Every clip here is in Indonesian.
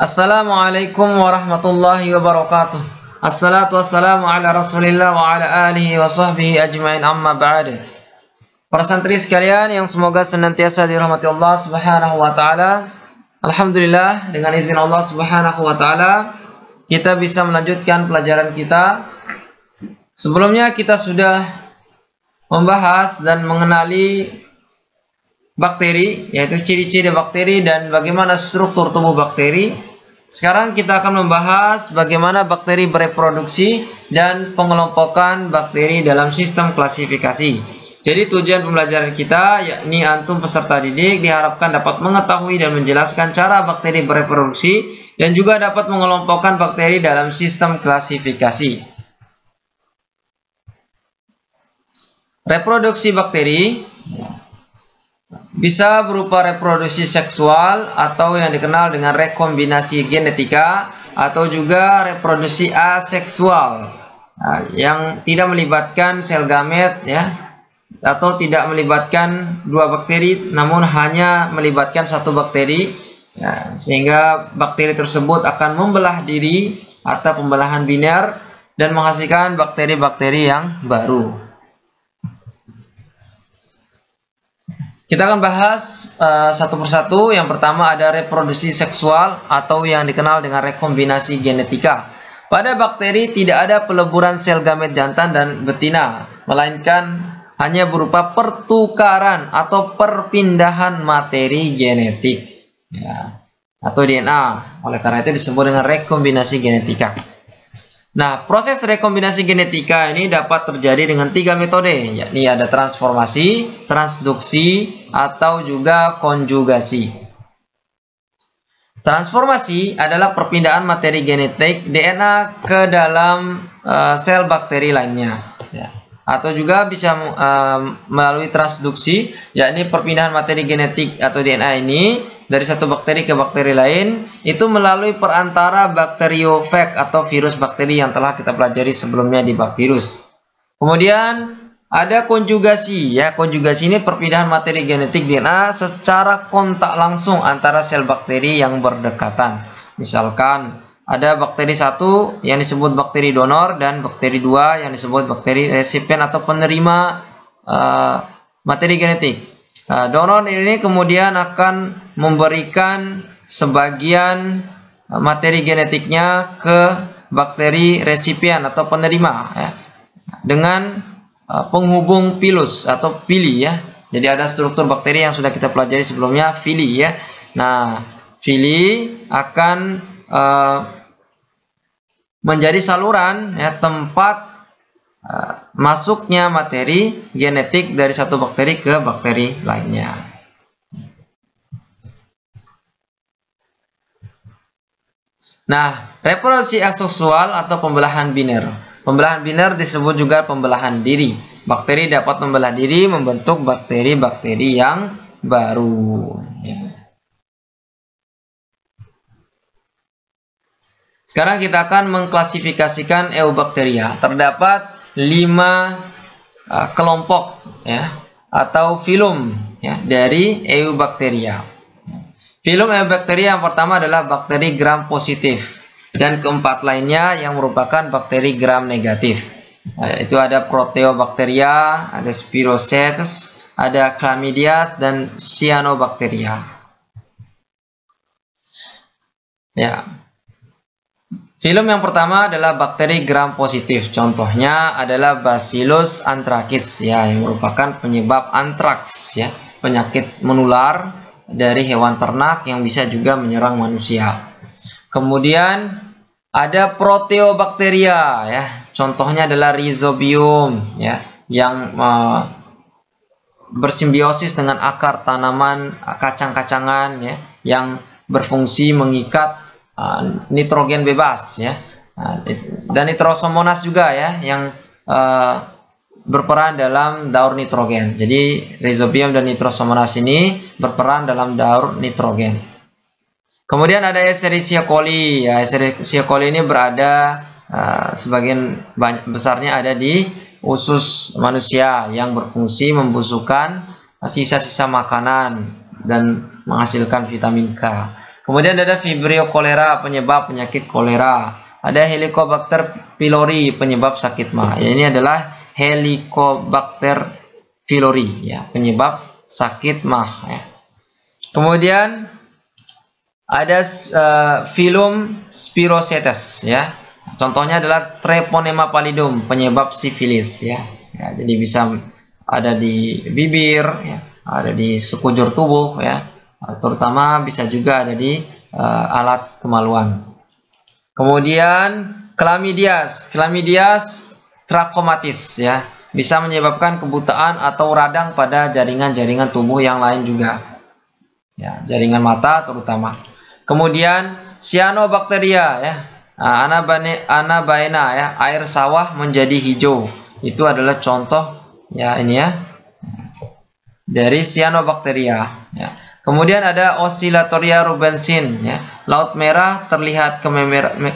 Assalamualaikum warahmatullahi wabarakatuh. Assalatu wassalamu ala rasulillah wa ala alihi wa sahbihi ajma'in, amma ba'd. Para santri sekalian yang semoga senantiasa dirahmati Allah subhanahu wa ta'ala. Alhamdulillah, dengan izin Allah subhanahu wa ta'ala, kita bisa melanjutkan pelajaran kita. Sebelumnya kita sudah membahas dan mengenali bakteri, yaitu ciri-ciri bakteri dan bagaimana struktur tubuh bakteri. Sekarang kita akan membahas bagaimana bakteri bereproduksi dan pengelompokan bakteri dalam sistem klasifikasi. Jadi tujuan pembelajaran kita, yakni antum peserta didik diharapkan dapat mengetahui dan menjelaskan cara bakteri bereproduksi dan juga dapat mengelompokkan bakteri dalam sistem klasifikasi. Reproduksi bakteri bisa berupa reproduksi seksual atau yang dikenal dengan rekombinasi genetika, atau juga reproduksi aseksual yang tidak melibatkan sel gamet, ya, atau tidak melibatkan dua bakteri namun hanya melibatkan satu bakteri, ya, sehingga bakteri tersebut akan membelah diri atau pembelahan biner dan menghasilkan bakteri-bakteri yang baru. Kita akan bahas satu persatu. Yang pertama ada reproduksi seksual atau yang dikenal dengan rekombinasi genetika. Pada bakteri tidak ada peleburan sel gamet jantan dan betina, melainkan hanya berupa pertukaran atau perpindahan materi genetik, ya, atau DNA. Oleh karena itu disebut dengan rekombinasi genetika. Nah, proses rekombinasi genetika ini dapat terjadi dengan tiga metode, yakni ada transformasi, transduksi, atau juga konjugasi. Transformasi adalah perpindahan materi genetik DNA ke dalam sel bakteri lainnya, ya. Atau juga bisa melalui transduksi, yakni perpindahan materi genetik atau DNA ini dari satu bakteri ke bakteri lain, itu melalui perantara bakteriofag atau virus bakteri yang telah kita pelajari sebelumnya di bab virus. Kemudian ada konjugasi, ya. Konjugasi ini perpindahan materi genetik DNA secara kontak langsung antara sel bakteri yang berdekatan. Misalkan ada bakteri satu yang disebut bakteri donor dan bakteri dua yang disebut bakteri resipien atau penerima materi genetik. Donor ini kemudian akan memberikan sebagian materi genetiknya ke bakteri resipien atau penerima, ya, dengan penghubung pilus atau pili, ya. Jadi ada struktur bakteri yang sudah kita pelajari sebelumnya, fili, ya. Nah, fili akan menjadi saluran, ya, tempat masuknya materi genetik dari satu bakteri ke bakteri lainnya. Nah, reproduksi aseksual atau pembelahan biner. Pembelahan biner disebut juga pembelahan diri. Bakteri dapat membelah diri membentuk bakteri-bakteri yang baru. Sekarang kita akan mengklasifikasikan Eubacteria. Terdapat 5 kelompok, ya, atau filum, ya, dari Eubacteria. Filum Eubacteria yang pertama adalah bakteri gram positif, dan keempat lainnya yang merupakan bakteri gram negatif. Itu ada Proteobacteria, ada Spirochetes, ada Chlamydias, dan Cyanobacteria. Ya. Filum yang pertama adalah bakteri gram positif. Contohnya adalah Bacillus anthracis, ya, yang merupakan penyebab antraks, ya, penyakit menular dari hewan ternak yang bisa juga menyerang manusia. Kemudian ada Proteobacteria, ya. Contohnya adalah Rhizobium, ya, yang bersimbiosis dengan akar tanaman kacang-kacangan, ya, yang berfungsi mengikat nitrogen bebas, ya, dan Nitrosomonas juga, ya, yang berperan dalam daur nitrogen. Jadi Rhizobium dan Nitrosomonas ini berperan dalam daur nitrogen. Kemudian ada Escherichia coli, ya. Escherichia coli ini berada sebagian besarnya ada di usus manusia yang berfungsi membusukkan sisa-sisa makanan dan menghasilkan vitamin K. Kemudian ada Vibrio cholera, penyebab penyakit kolera. Ada Helicobacter pylori, penyebab sakit mah. Ya, ini adalah Helicobacter pylori, ya, penyebab sakit mah. Ya. Kemudian ada filum spirochetes, ya. Contohnya adalah Treponema pallidum, penyebab sifilis, ya. Ya, jadi bisa ada di bibir, ya, ada di sekujur tubuh, ya. Terutama bisa juga ada di alat kemaluan. Kemudian Chlamydias trachomatis, ya, bisa menyebabkan kebutaan atau radang pada jaringan-jaringan tubuh yang lain juga, ya, jaringan mata terutama. Kemudian Cyanobacteria, ya, anabaena, ya, air sawah menjadi hijau, itu adalah contoh, ya, ini ya, dari Cyanobacteria, ya. Kemudian ada Oscillatoria rubensin, ya. Laut merah terlihat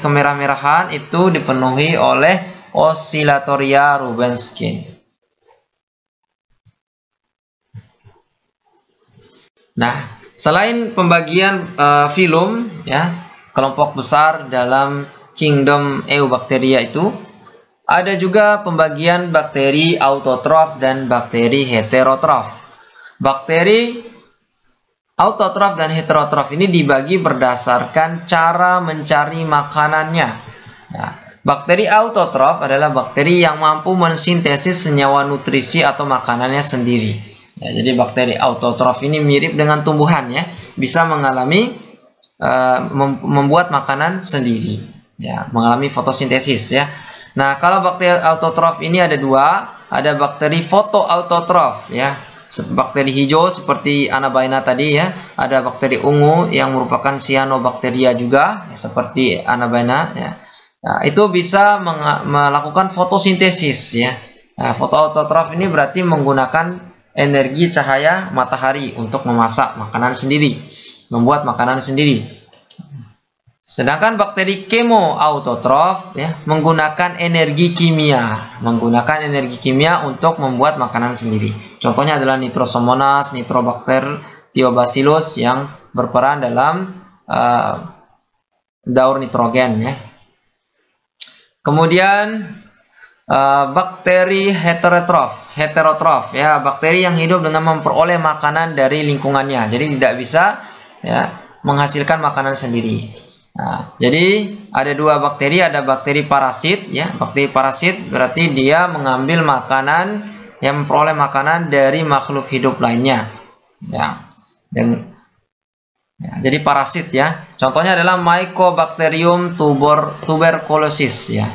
kemerah-merahan, itu dipenuhi oleh Oscillatoria rubenskin. Nah, selain pembagian filum, ya, kelompok besar dalam kingdom Eubacteria itu, ada juga pembagian bakteri autotrof dan bakteri heterotrof. Bakteri autotrof dan heterotrof ini dibagi berdasarkan cara mencari makanannya. Ya, bakteri autotrof adalah bakteri yang mampu mensintesis senyawa nutrisi atau makanannya sendiri. Ya, jadi bakteri autotrof ini mirip dengan tumbuhan, ya, bisa mengalami membuat makanan sendiri, ya, mengalami fotosintesis, ya. Nah, kalau bakteri autotrof ini ada dua, ada bakteri fotoautotrof, ya. Bakteri hijau seperti anabaena tadi, ya, ada bakteri ungu yang merupakan cyanobacteria juga, ya, seperti anabaena, ya. Nah, itu bisa melakukan fotosintesis, ya. Nah, fotoautotrof ini berarti menggunakan energi cahaya matahari untuk memasak makanan sendiri, membuat makanan sendiri. Sedangkan bakteri chemoautotrof, ya, menggunakan energi kimia untuk membuat makanan sendiri. Contohnya adalah Nitrosomonas, Nitrobacter, Thiobacillus yang berperan dalam daur nitrogen, ya. Kemudian bakteri heterotrof, ya, bakteri yang hidup dengan memperoleh makanan dari lingkungannya, jadi tidak bisa, ya, menghasilkan makanan sendiri. Nah, jadi ada dua bakteri, ada bakteri parasit, ya. Bakteri parasit berarti dia mengambil makanan, yang memperoleh makanan dari makhluk hidup lainnya, ya. Jadi parasit, ya. Contohnya adalah Mycobacterium tuberculosis, ya.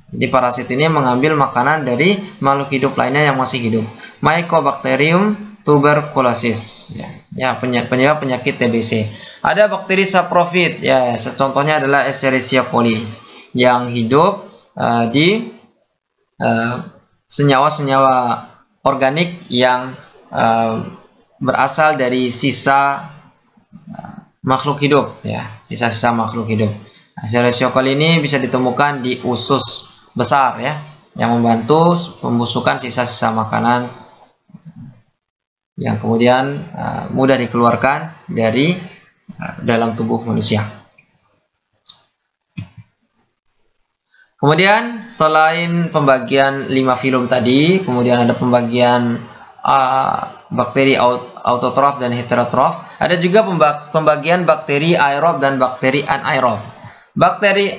Jadi parasit ini mengambil makanan dari makhluk hidup lainnya yang masih hidup. Mycobacterium tuberculosis, ya, penyebab penyakit TBC. Ada bakteri saprofit, ya, contohnya adalah Escherichia coli yang hidup di senyawa-senyawa organik yang berasal dari sisa makhluk hidup, ya, sisa-sisa makhluk hidup. Escherichia coli ini bisa ditemukan di usus besar, ya, yang membantu pembusukan sisa-sisa makanan yang kemudian mudah dikeluarkan dari dalam tubuh manusia. Kemudian selain pembagian 5 filum tadi, kemudian ada pembagian bakteri autotrof dan heterotrof, ada juga pembagian bakteri aerob dan bakteri anaerob. Bakteri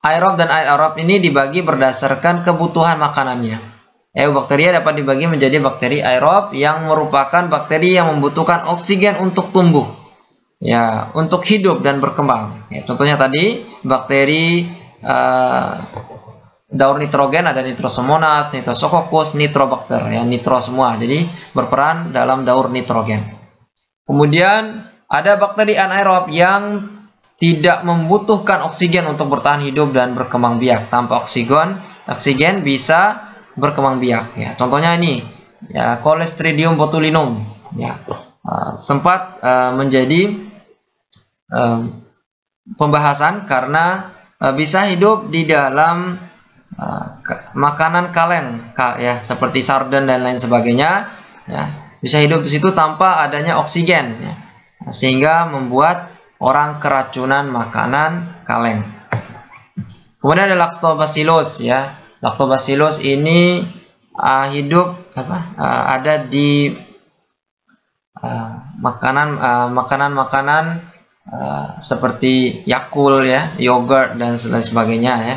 aerob dan anaerob ini dibagi berdasarkan kebutuhan makanannya. Eubacteria dapat dibagi menjadi bakteri aerob yang merupakan bakteri yang membutuhkan oksigen untuk tumbuh, ya, untuk hidup dan berkembang. Ya, contohnya tadi bakteri daur nitrogen ada Nitrosomonas, Nitrosococcus, Nitrobacter, ya, nitro semua. Jadi berperan dalam daur nitrogen. Kemudian ada bakteri anaerob yang tidak membutuhkan oksigen untuk bertahan hidup dan berkembang biak. Tanpa oksigen bisa berkembang biak, ya. Contohnya ini, ya, Clostridium botulinum, ya, sempat menjadi pembahasan karena bisa hidup di dalam makanan kaleng, ya, seperti sarden dan lain sebagainya, ya, bisa hidup di situ tanpa adanya oksigen, ya, sehingga membuat orang keracunan makanan kaleng. Kemudian ada Lactobacillus ya. Lactobacillus ini hidup ada di makanan-makanan seperti Yakult ya, yogurt dan lain sebagainya ya.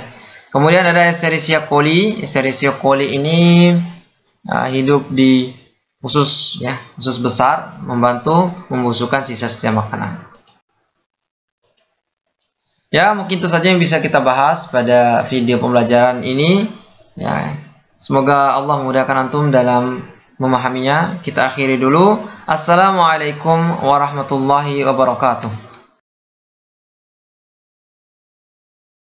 Kemudian ada Escherichia coli. Escherichia coli ini hidup di usus ya, usus besar, membantu membusukkan sisa-sisa makanan. Ya, mungkin itu saja yang bisa kita bahas pada video pembelajaran ini. Ya, semoga Allah memudahkan antum dalam memahaminya. Kita akhiri dulu. Assalamualaikum warahmatullahi wabarakatuh.